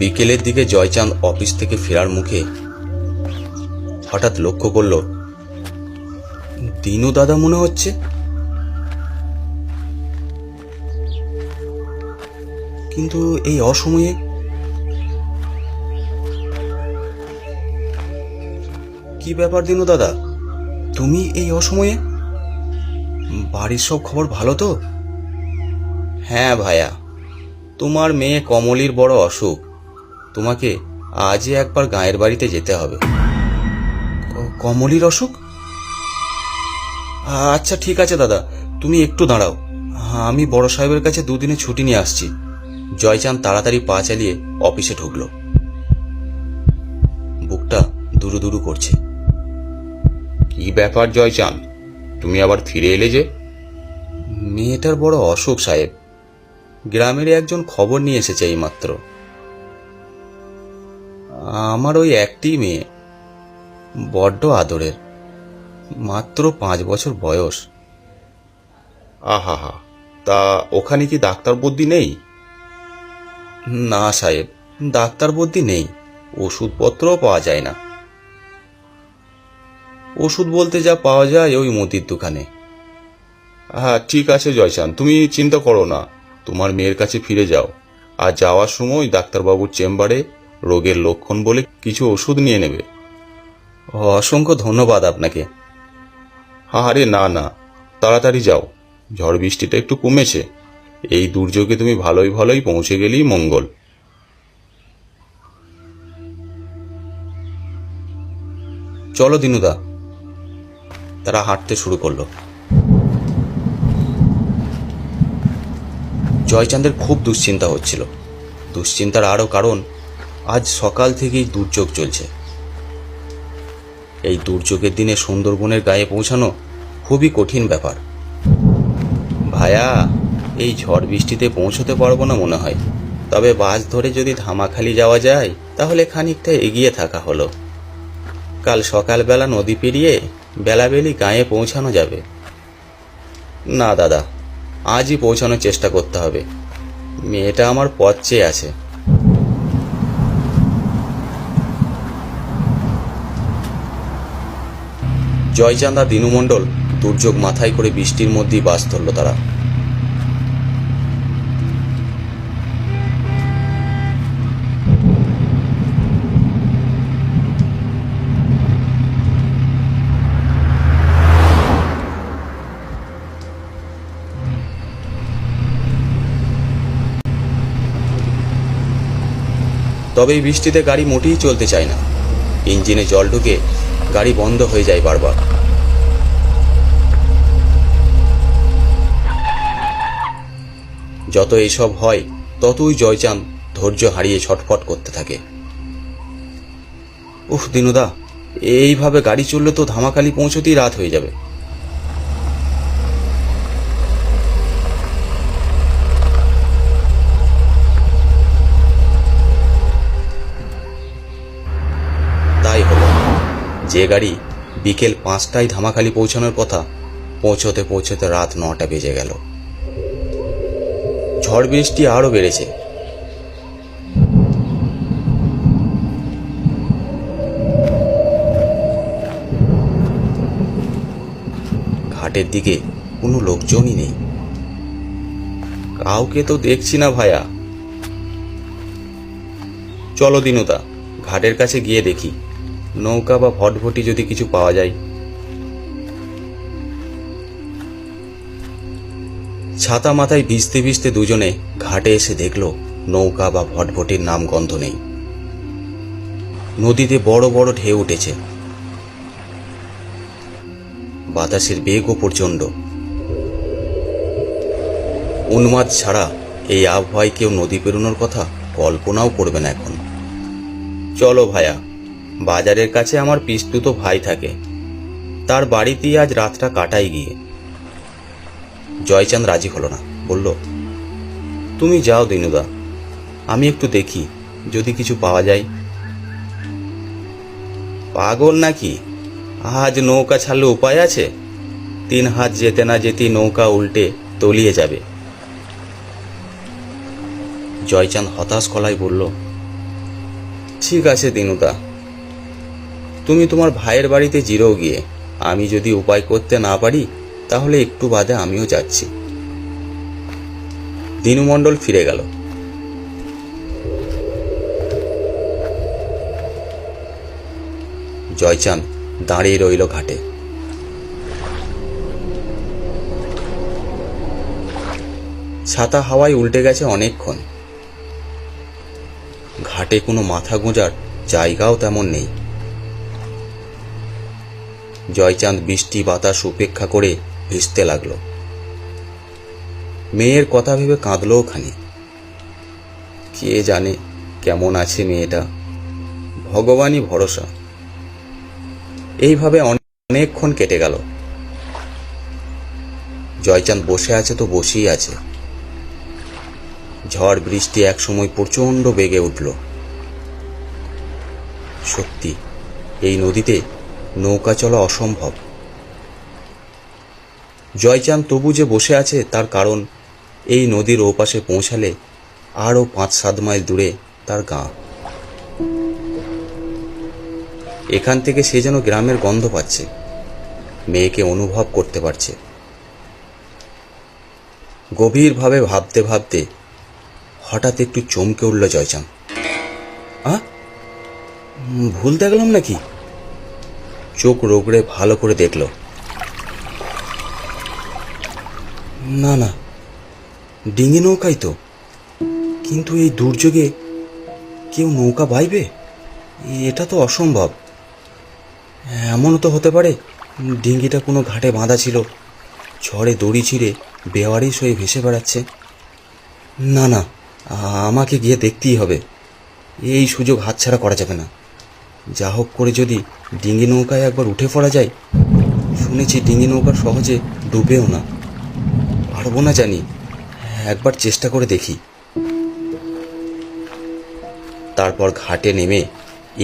বিকেলের দিকে জয়চাঁদ অফিস থেকে ফেরার মুখে হঠাৎ লক্ষ্য করল দিনু দাদা মনে হচ্ছে। কিন্তু এই অসময়ে কি ব্যাপার দিনু দাদা, তুমি এই অসময়ে? বাড়ির সব খবর ভালো তো? হ্যাঁ ভাইয়া, তোমার মেয়ে কমলির বড় অসুখ, তোমাকে আজই একবার গাঁয়ের বাড়িতে যেতে হবে। কমলির অসুখ? আচ্ছা ঠিক আছে দাদা, তুমি একটু দাঁড়াও, আমি বড় সাহেবের কাছে দুদিনে ছুটি নিয়ে আসছি। জয়চাঁদ তাড়াতাড়ি পা চালিয়ে অফিসে ঢুকলো। বুকটা দুরু দুরু করছে। কি ব্যাপার জয়চাঁদ, তুমি আবার ফিরে এলে যে? মেয়েটার বড় অসুখ সাহেব, গ্রামের একজন খবর নিয়ে এসেছে এইমাত্র। আমার ওই একটি মেয়ে, বড্ড আদরের, মাত্র 5 বছর বয়স। আহা হা, তা ওখানে কি ডাক্তার বদ্যি নেই? না সাহেব, ডাক্তার বদ্যি নেই, ওষুধপত্রও পাওয়া যায় না। ওষুধ বলতে যা পাওয়া যায় ওই মুদির দোকানে। হ্যাঁ ঠিক আছে জয়চাঁদ, তুমি চিন্তা করো না, তোমার মেয়ের কাছে ফিরে যাও। আর যাওয়ার সময় ডাক্তারবাবুর চেম্বারে রোগের লক্ষণ বলে কিছু ওষুধ নিয়ে নেবে। অসংখ্য ধন্যবাদ আপনাকে। আরে না না, তাড়াতাড়ি যাও, ঝড় বৃষ্টিটা একটু কমেছে, এই দুর্যোগে তুমি ভালোই ভালোই পৌঁছে গেলেই মঙ্গল। চলো দিনুদা। তারা হাঁটতে শুরু করলো। জয়চাঁদের খুব দুশ্চিন্তা হচ্ছিল। দুশ্চিন্তার আরও কারণ, আজ সকাল থেকেই দুর্যোগ চলছে। এই দুর্যোগের দিনে সুন্দরবনের গায়ে পৌঁছানো খুবই কঠিন ব্যাপার। ভায়া, এই ঝড় বৃষ্টিতে পৌঁছতে পারবো না মনে হয়, তবে বাস ধরে যদি ধামাখালি যাওয়া যায় তাহলে খানিকটা এগিয়ে থাকা হলো। কাল সকালবেলা নদী পেরিয়ে বেলাবেলি গাঁয়ে পৌঁছানো যাবে। না দাদা, আজই পৌঁছানোর চেষ্টা করতে হবে, মেয়েটা আমার পথ চেয়ে আছে। জয়চাঁদ আর দিনু মণ্ডল দুর্যোগ মাথায় করে বৃষ্টির মধ্যেই বাস ধরল তারা। তবে এই বৃষ্টিতে গাড়ি মোটেই চলতে চায় না। ইঞ্জিনে জল ঢুকে গাড়ি বন্ধ হয়ে যায় বারবার। যত এইসব হয় ততই জয়চাঁদ ধৈর্য হারিয়ে ছটফট করতে থাকে। উফ দিনুদা, এইভাবে গাড়ি চললে তো ধামাখালি পৌঁছতেই রাত হয়ে যাবে। তাই হলো, যে গাড়ি বিকেল 5টায় ধামাখালি পৌঁছানোর কথা, পৌঁছতে পৌঁছতে রাত 9টা বেজে গেল। ঝড় বৃষ্টি আরো বেড়েছে। ঘাটের দিকে কোনো লোকজনই নেই। কাউকে তো দেখছি না ভায়া। চলো দিনুদা, ঘাটের কাছে গিয়ে দেখি নৌকা বা ভটভটি যদি কিছু পাওয়া যায়। ছাতা মাথায় ভিজতে ভিজতে দুজনে ঘাটে এসে দেখল নৌকা বা ভটভটির নাম গন্ধ নেই। নদীতে বড় বড় ঢেউ উঠেছে। বাতাসের বেগও প্রচণ্ড। উন্মাদ ছাড়া এই আবহাওয়ায় কেউ নদী পেরোনোর কথা কল্পনাও করবে না এখন। চলো ভায়া, বাজারের কাছে আমার পিস্তুত ভাই থাকে, তার বাড়িতেই আজ রাতটা কাটাই গিয়ে। জয়চাঁদ রাজি হলো না, বলল, তুমি যাও দিনুদা, আমি একটু দেখি যদি কিছু পাওয়া যায়। পাগল নাকি? আজ নৌকা ছাড়লে উপায় আছে? 3 হাত যেতে না যেতেই নৌকা উল্টে তলিয়ে যাবে। জয়চাঁদ হতাশ গলায় বলল, ঠিক আছে দিনুদা, তুমি তোমার ভাইয়ের বাড়িতে জিরো গিয়ে। আমি যদি উপায় করতে না পারি তাহলে একটু বাদে আমিও যাচ্ছি। দিনু মণ্ডল ফিরে গেল। জয়চাঁদ দাঁড়িয়ে রইল ঘাটে। ছাতা হাওয়ায় উল্টে গেছে অনেকক্ষণ। ঘাটে কোনো মাথা গোঁজার জায়গাও তেমন নেই। জয়চাঁদ বৃষ্টি বাতাস উপেক্ষা করে ভিজতে লাগলো। মেয়ের কথা ভেবে কাঁদলও খানি। কে জানে কেমন আছে মেয়েটা, ভগবানই ভরসা। এইভাবে অনেকক্ষণ কেটে গেল। জয়চাঁদ বসে আছে তো বসেই আছে। ঝড় বৃষ্টি একসময় প্রচণ্ড বেগে উঠল। সত্যি এই নদীতে নৌকা চলা অসম্ভব। জয়চাঁদ তবু যে বসে আছে তার কারণ এই নদীর ওপাশে পৌঁছালে আরও 5-7 মাইল দূরে তার গাঁ। এখান থেকে সে যেন গ্রামের গন্ধ পাচ্ছে, মেয়েকে অনুভব করতে পারছে। গভীরভাবে ভাবতে ভাবতে হঠাৎ একটু চমকে উঠল জয়চাঁদ। ভুল দেখলাম নাকি? চোখ রগড়ে ভালো করে দেখল। না না, ডিঙি নৌকাই তো। কিন্তু এই দুর্যোগে কেউ নৌকা বাইবে? এটা তো অসম্ভব। এমনও তো হতে পারে ডিঙ্গিটা কোনো ঘাটে বাঁধা ছিল, ঝড়ে দড়ি ছিঁড়ে বেওয়ারিশ হয়ে ভেসে বেড়াচ্ছে। না না, আমাকে গিয়ে দেখতেই হবে। এই সুযোগ হাতছাড়া করা যাবে না। যা হোক করে যদি ডিঙ্গি নৌকায় একবার উঠে পড়া যায়। শুনেছি ডিঙ্গি নৌকা সহজে ডুবেও না। পারবো না জানি, একবার চেষ্টা করে দেখি। তারপর ঘাটে নেমে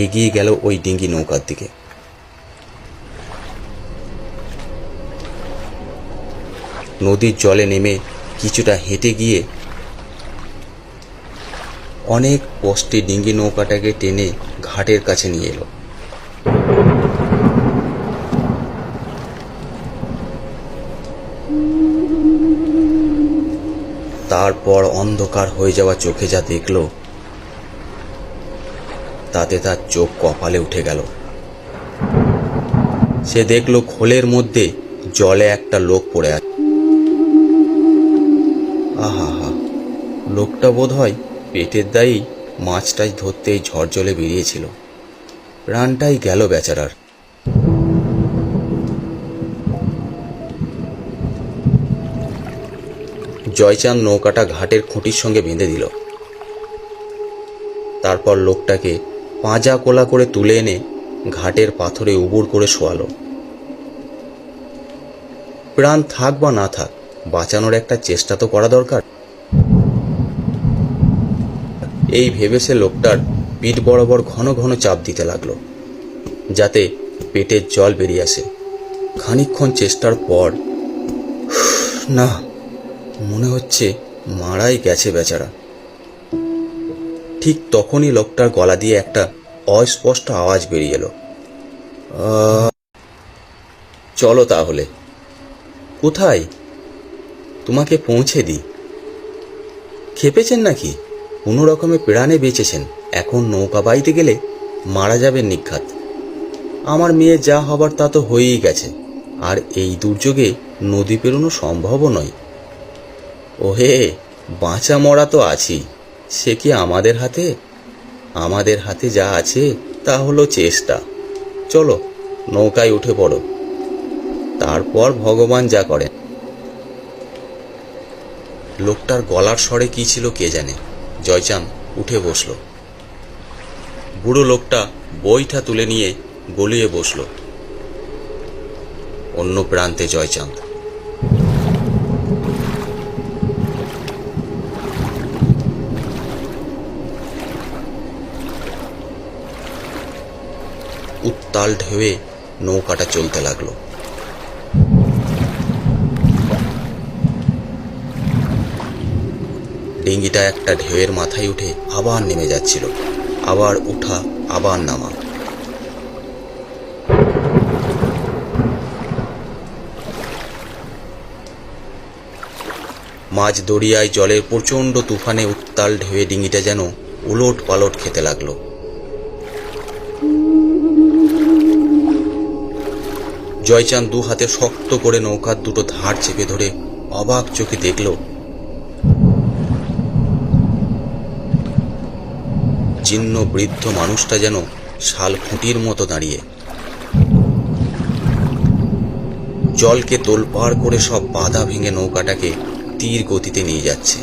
এগিয়ে গেল ওই ডিঙ্গি নৌকার দিকে। নদীর জলে নেমে কিছুটা হেঁটে গিয়ে অনেক কষ্টে ডিঙ্গি নৌকাটাকে টেনে ঘাটের কাছে নিয়ে এলো। তারপর অন্ধকার হয়ে যাওয়া চোখে যা দেখল তাতে তার চোখ কপালে উঠে গেল। সে দেখল খোলের মধ্যে জলে একটা লোক পড়ে আছে। আহা হা, লোকটা বোধ হয় পেটের দায়ী মাছ টাছ ধরতেই ঝড় জলে বেরিয়েছিল। প্রাণটাই গেল বেচারার। জয়চাঁদ নৌকাটা ঘাটের খুঁটির সঙ্গে বেঁধে দিল। তারপর লোকটাকে পাঁজা কোলা করে তুলে এনে ঘাটের পাথরে উবুড় করে শোয়ালো। প্রাণ থাক বা না থাক, বাঁচানোর একটা চেষ্টা তো করা দরকার। এই ভেবে সে লোকটার পিঠ বরাবর ঘন ঘন চাপ দিতে লাগলো, যাতে পেটের জল বেরিয়ে আসে। খানিকক্ষণ চেষ্টার পর, না, মনে হচ্ছে মারাই গেছে বেচারা। ঠিক তখনই লোকটার গলা দিয়ে একটা অস্পষ্ট আওয়াজ বেরিয়ে এলো। চলো তাহলে। কোথায়? তোমাকে পৌঁছে দিই। খেপেছেন নাকি? কোনো রকমে প্রাণে বেঁচেছেন, এখন নৌকা বাইতে গেলে মারা যাবেন নিঘাত। আমার মেয়ে যা হবার তা তো হয়েই গেছে, আর এই দুর্যোগে নদী পেরোনো সম্ভবও নয়। ওহে, বাঁচা মরা তো আছি, সে কি আমাদের হাতে? আমাদের হাতে যা আছে তা হলো চেষ্টা। চলো নৌকায় উঠে পড়ো, তারপর ভগবান যা করেন। লোকটার গলার স্বরে কি ছিল কে জানে। জয়চাঁদ উঠে বসল। বুড়ো লোকটা বইটা তুলে নিয়ে গলিয়ে বসল। অন্য প্রান্তে জয়চাঁদ। উত্তাল ঢেউয়ে নৌকাটা চলতে লাগলো। ডিঙ্গিটা একটা ঢেউয়ের মাথায় উঠে আবার নেমে যাচ্ছিল। আবার ওঠা, আবার নামা। মাঝ দরিয়ায় জলের প্রচণ্ড তুফানে উত্তাল ঢেউয়ে ডিঙিটা যেন উলট পালট খেতে লাগলো। জয়চাঁদ দু হাতে শক্ত করে নৌকার দুটো ধার চেপে ধরে অবাক চোখে দেখল জীর্ণ বৃদ্ধ মানুষটা যেন শাল খুঁটির মতো দাঁড়িয়ে, জলকে তোলপাড় করে সব বাধা ভেঙে নৌকাটাকে তীর গতিতে নিয়ে যাচ্ছে।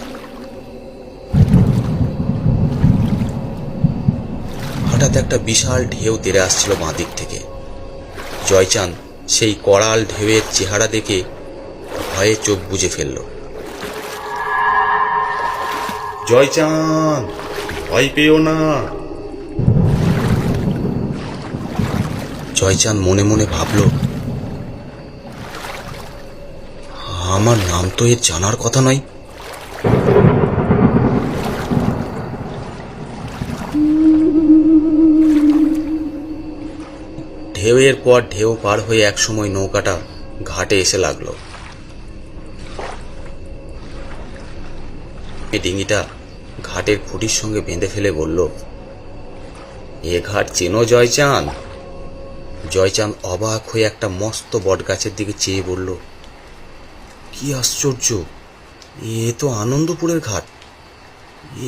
হঠাৎ একটা বিশাল ঢেউ তেড়ে আসছিল বাঁ দিক থেকে। জয়চাঁদ সেই করাল ঢেউয়ের চেহারা দেখে ভয়ে চোখ বুজে ফেলল। জয়চাঁদ, ভয় পেও না। জয়চাঁদ মনে মনে ভাবল, আমার নাম তো এর জানার কথা নয়। ঢেউয়ের পর ঢেউ পার হয়ে একসময় নৌকাটা ঘাটে এসে লাগলো। ডিঙিটা ঘাটের খুঁটির সঙ্গে বেঁধে ফেলে বলল, এ ঘাট চেনো জয়চাঁদ? জয়চাঁদ অবাক হয়ে একটা মস্ত বটগাছের দিকে চেয়ে বলল, কি আশ্চর্য, এ তো আনন্দপুরের ঘাট।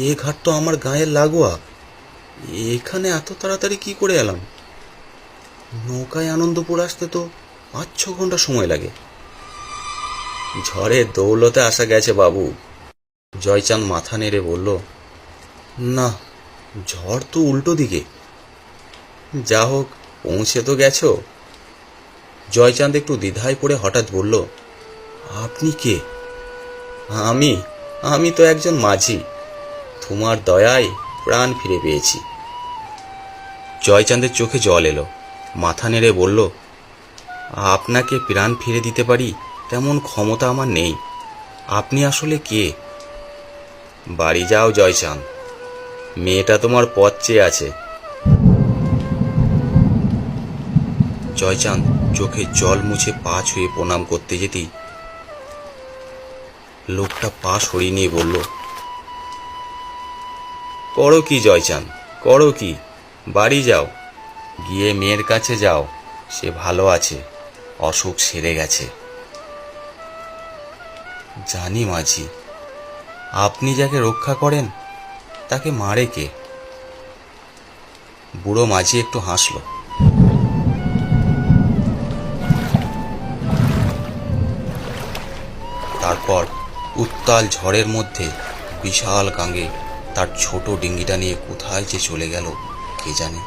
এ ঘাট তো আমার গায়ের লাগোয়া। এখানে এত তাড়াতাড়ি কি করে এলাম? নৌকায় আনন্দপুর আসতে তো 5-6 ঘন্টা সময় লাগে। ঝড়ের দৌলতে আসা গেছে বাবু। জয়চাঁদ মাথা নেড়ে বলল, না, ঝড় তো উল্টো দিকে। যা হোক, পৌঁছে তো গেছো। জয়চাঁদ একটু দ্বিধায় পড়ে হঠাৎ বলল, আপনি কে? আমি তো একজন মাঝি। তোমার দয়ায় প্রাণ ফিরে পেয়েছি। জয়চাঁদের চোখে জল এলো। মাথা নেড়ে বলল, আপনাকে প্রাণ ফিরে দিতে পারি তেমন ক্ষমতা আমার নেই। আপনি আসলে কে? বাড়ি যাও জয়চাঁদ, মেয়েটা তোমার পথ চেয়ে আছে। জয়চাঁদ চোখে জল মুছে পা ছুঁয়ে প্রণাম করতে যেতেই লোকটা পা সরিয়ে নিয়ে বলল, করো কি জয়চাঁদ, করো কি? বাড়ি যাও, গিয়ে মেয়ের কাছে যাও। সে ভালো আছে, অসুখ সেরে গেছে। জানি মাঝি, আপনি যাকে রক্ষা করেন তাকে মারে কে? বুড়ো মাঝি একটু হাসল। তারপর উত্তাল ঝড়ের মধ্যে বিশাল গাঙে তার ছোট ডিঙ্গিটা নিয়ে কোথায় যে চলে গেল কে জানে।